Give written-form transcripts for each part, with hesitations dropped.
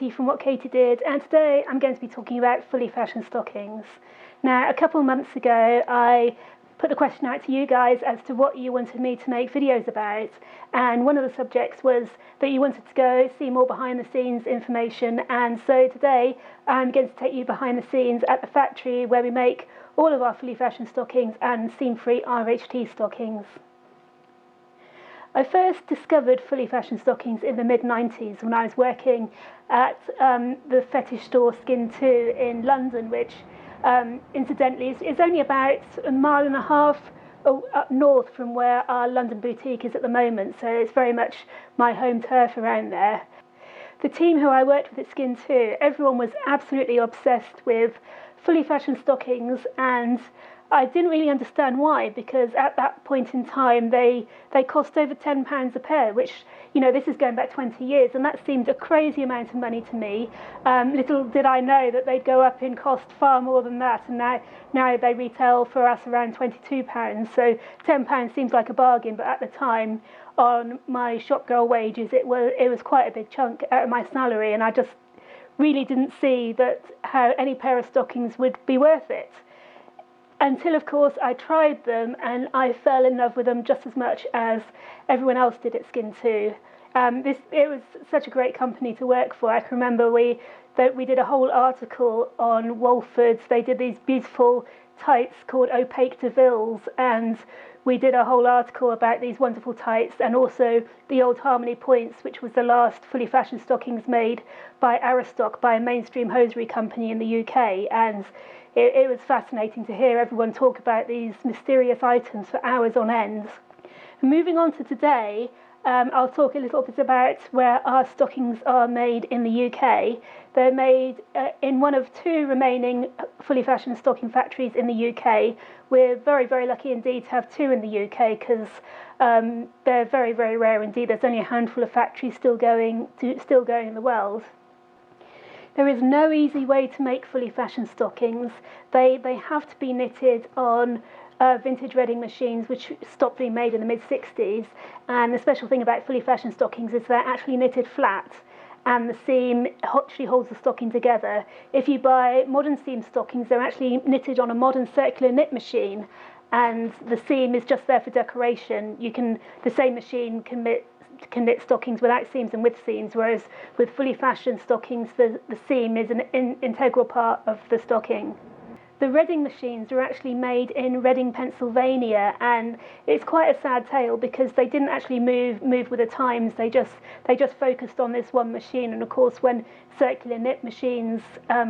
Katie from What Katie Did, and today I'm going to be talking about fully fashioned stockings. Now, a couple of months ago, I put the question out to you guys as to what you wanted me to make videos about, and one of the subjects was that you wanted to go see more behind the scenes information, and so today I'm going to take you behind the scenes at the factory where we make all of our fully fashioned stockings and seam-free RHT stockings. I first discovered fully fashioned stockings in the mid-90s when I was working at the fetish store Skin 2 in London, which incidentally is only about a mile and a half up north from where our London boutique is at the moment, so it's very much my home turf around there. The team who I worked with at Skin 2, everyone was absolutely obsessed with fully fashioned stockings, and I didn't really understand why, because at that point in time they cost over £10 a pair, which, you know, this is going back 20 years, and that seemed a crazy amount of money to me. Little did I know that they'd go up in cost far more than that, and now they retail for us around £22, so £10 seems like a bargain, but at the time, on my shop girl wages, it was quite a big chunk out of my salary, and I just really didn't see that how any pair of stockings would be worth it. Until, of course, I tried them and I fell in love with them just as much as everyone else did at Skin 2. It was such a great company to work for. I can remember we did a whole article on Walfords. They did these beautiful tights called opaque de Villes, and we did a whole article about these wonderful tights, and also the old Harmony Points, which was the last fully fashioned stockings made by Aristoc, by a mainstream hosiery company in the UK. And it was fascinating to hear everyone talk about these mysterious items for hours on end. Moving on to today, I'll talk a little bit about where our stockings are made in the UK. They're made in one of two remaining fully fashioned stocking factories in the UK. We're very, very lucky indeed to have two in the UK, because they're very, very rare indeed. There's only a handful of factories still going in the world. There is no easy way to make fully fashioned stockings. They have to be knitted on vintage redding machines, which stopped being made in the mid-60s. And the special thing about fully fashioned stockings is they're actually knitted flat, and the seam actually holds the stocking together. If you buy modern seam stockings, they're actually knitted on a modern circular knit machine, and the seam is just there for decoration. The same machine can knit stockings without seams and with seams, whereas with fully fashioned stockings, the seam is an integral part of the stocking. The redding machines are actually made in Reading, Pennsylvania, and it's quite a sad tale because they didn't actually move with the times. They just focused on this one machine, and of course when circular knit machines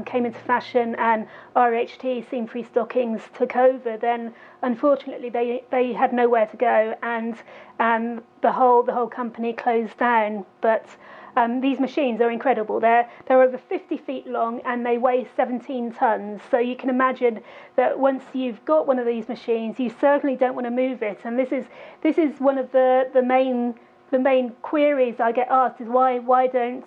came into fashion and RHT seam-free stockings took over, then unfortunately they had nowhere to go, and the whole company closed down. But these machines are incredible. They're over 50 feet long and they weigh 17 tons. So you can imagine that once you've got one of these machines, you certainly don't want to move it. And this is one of the main queries I get asked is why don't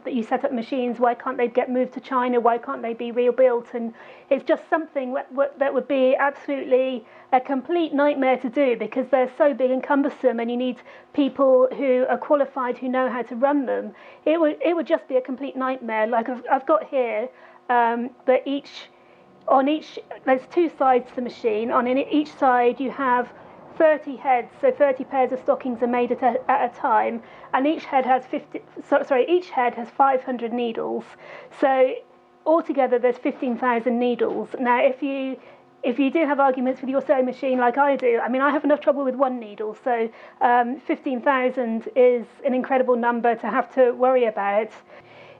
you set up machines? Why can't they get moved to China? Why can't they be rebuilt? And it's just something that would be absolutely a complete nightmare to do, because they're so big and cumbersome, and you need people who are qualified, who know how to run them. It would just be a complete nightmare. Like I've got here that there's two sides to the machine. On each side you have 30 heads, so 30 pairs of stockings are made at a time, and each head has 500 needles. So altogether there's 15,000 needles. Now if you do have arguments with your sewing machine like I do, I mean, I have enough trouble with one needle, so 15,000 is an incredible number to have to worry about.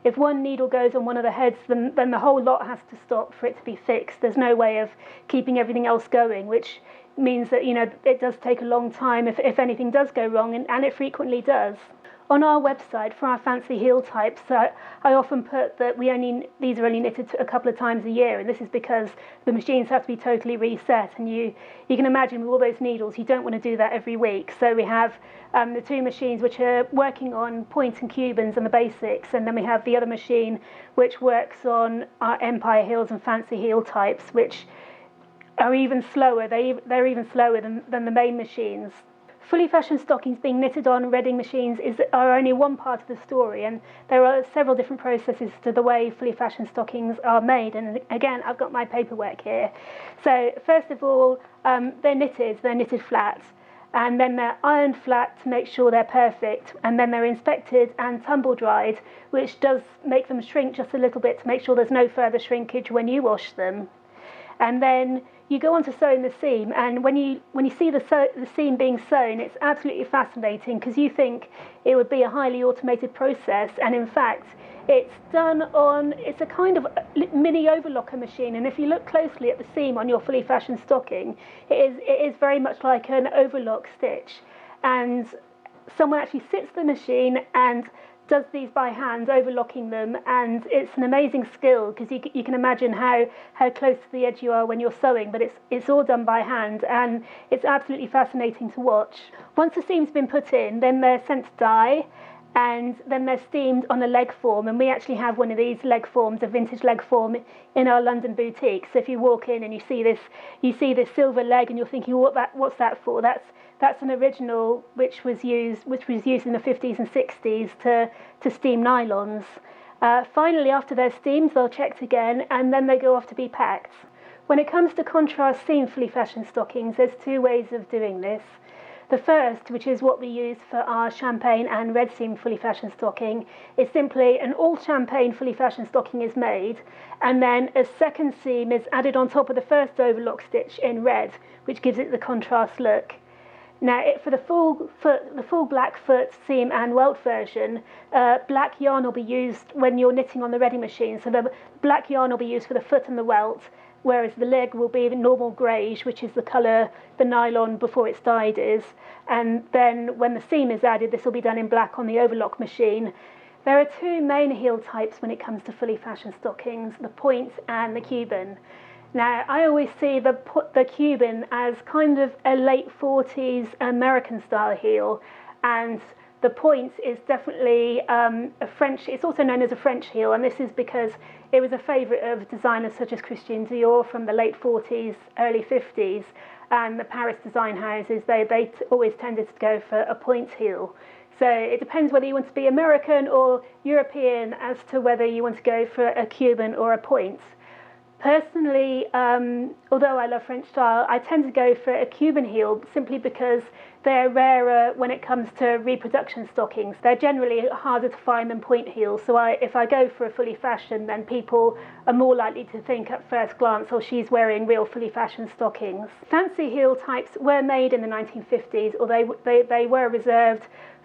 If one needle goes on one of the heads, then the whole lot has to stop for it to be fixed. There's no way of keeping everything else going, which means that, you know, it does take a long time if anything does go wrong, and it frequently does. On our website for our fancy heel types, I often put that these are only knitted a couple of times a year, and this is because the machines have to be totally reset, and you can imagine with all those needles, you don't want to do that every week. So we have the two machines which are working on point and Cubans and the basics, and then we have the other machine which works on our Empire heels and fancy heel types, which are even slower. They're even slower than the main machines. Fully fashioned stockings being knitted on redding machines are only one part of the story, and there are several different processes to the way fully fashioned stockings are made. And again, I've got my paperwork here. So first of all, they're knitted flat, and then they're ironed flat to make sure they're perfect, and then they're inspected and tumble dried, which does make them shrink just a little bit to make sure there's no further shrinkage when you wash them. And then you go on to sewing the seam, and when you see the seam being sewn, it's absolutely fascinating, because you think it would be a highly automated process, and in fact it's a kind of mini overlocker machine. And if you look closely at the seam on your fully fashioned stocking, it is very much like an overlock stitch, and someone actually sits the machine and does these by hand, overlocking them, and it's an amazing skill, because you can imagine how close to the edge you are when you're sewing, but it's all done by hand, and it's absolutely fascinating to watch. Once the seam's been put in, then they're sent to dye, and then they're steamed on a leg form, and we actually have one of these leg forms, a vintage leg form, in our London boutique. So if you walk in and you see this silver leg, and you're thinking, what's that for? That's an original which was used in the 50s and 60s to steam nylons. Finally, after they're steamed, they're checked again, and then they go off to be packed. When it comes to contrast seam fully fashioned stockings, there's two ways of doing this. The first, which is what we use for our champagne and red seam fully fashioned stocking, is simply an all champagne fully fashioned stocking is made, and then a second seam is added on top of the first overlock stitch in red, which gives it the contrast look. Now, for the full black foot, seam and welt version, black yarn will be used when you're knitting on the ready machine. So the black yarn will be used for the foot and the welt, whereas the leg will be the normal greige, which is the colour the nylon before it's dyed is. And then when the seam is added, this will be done in black on the overlock machine. There are two main heel types when it comes to fully fashioned stockings, the point and the Cuban. Now, I always see the Cuban as kind of a late 40s American style heel, and the point is definitely it's also known as a French heel, and this is because it was a favourite of designers such as Christian Dior from the late 40s, early 50s, and the Paris design houses, they always tended to go for a point heel. So it depends whether you want to be American or European as to whether you want to go for a Cuban or a point. Personally, although I love French style, I tend to go for a Cuban heel simply because they're rarer when it comes to reproduction stockings. They're generally harder to find than point heels, so if I go for a fully fashioned, then people are more likely to think at first glance, oh, she's wearing real fully fashioned stockings. Fancy heel types were made in the 1950s, although they were reserved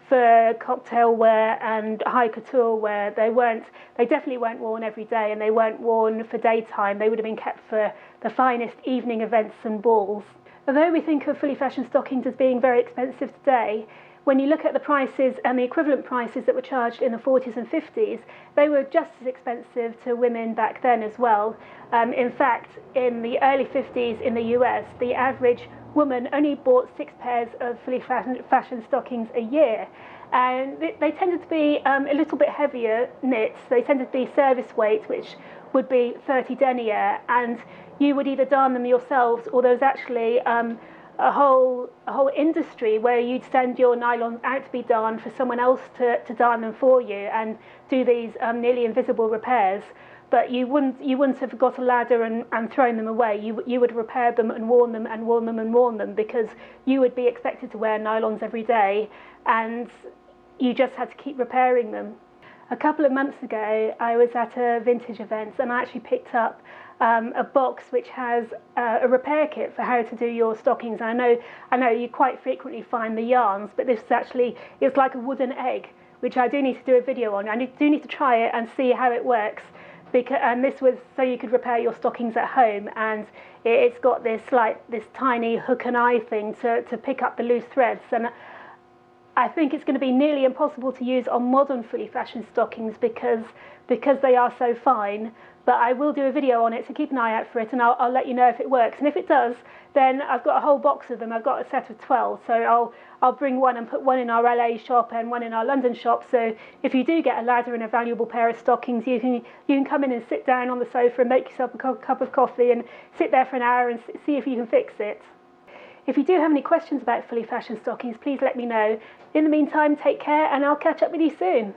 for cocktail wear and high couture wear. They definitely weren't worn every day, and they weren't worn for daytime. They would have been kept for the finest evening events and balls. Although we think of fully fashioned stockings as being very expensive today, when you look at the prices and the equivalent prices that were charged in the 40s and 50s, they were just as expensive to women back then as well. In fact, in the early 50s in the US, the average woman only bought 6 pairs of fully fashioned stockings a year, and they tended to be a little bit heavier knits. They tended to be service weight, which would be 30 denier, and you would either darn them yourselves, or there was actually a whole industry where you'd send your nylons out to be darned for someone else to darn them for you and do these nearly invisible repairs. But you wouldn't have got a ladder and thrown them away. You would repair them and worn them and worn them and worn them, because you would be expected to wear nylons every day, and you just had to keep repairing them. A couple of months ago, I was at a vintage event, and I actually picked up a box which has a repair kit for how to do your stockings. And I know you quite frequently find the yarns, but this is actually, it's like a wooden egg, which I do need to do a video on. I do need to try it and see how it works. And this was so you could repair your stockings at home, and it's got this tiny hook and eye thing to pick up the loose threads. And I think it's going to be nearly impossible to use on modern fully fashioned stockings because they are so fine. But I will do a video on it, so keep an eye out for it, and I'll let you know if it works. And if it does, then I've got a whole box of them. I've got a set of 12, so I'll bring one and put one in our LA shop and one in our London shop. So if you do get a ladder and a valuable pair of stockings, you can come in and sit down on the sofa and make yourself a cup of coffee and sit there for an hour and see if you can fix it. If you do have any questions about fully fashioned stockings, please let me know. In the meantime, take care, and I'll catch up with you soon.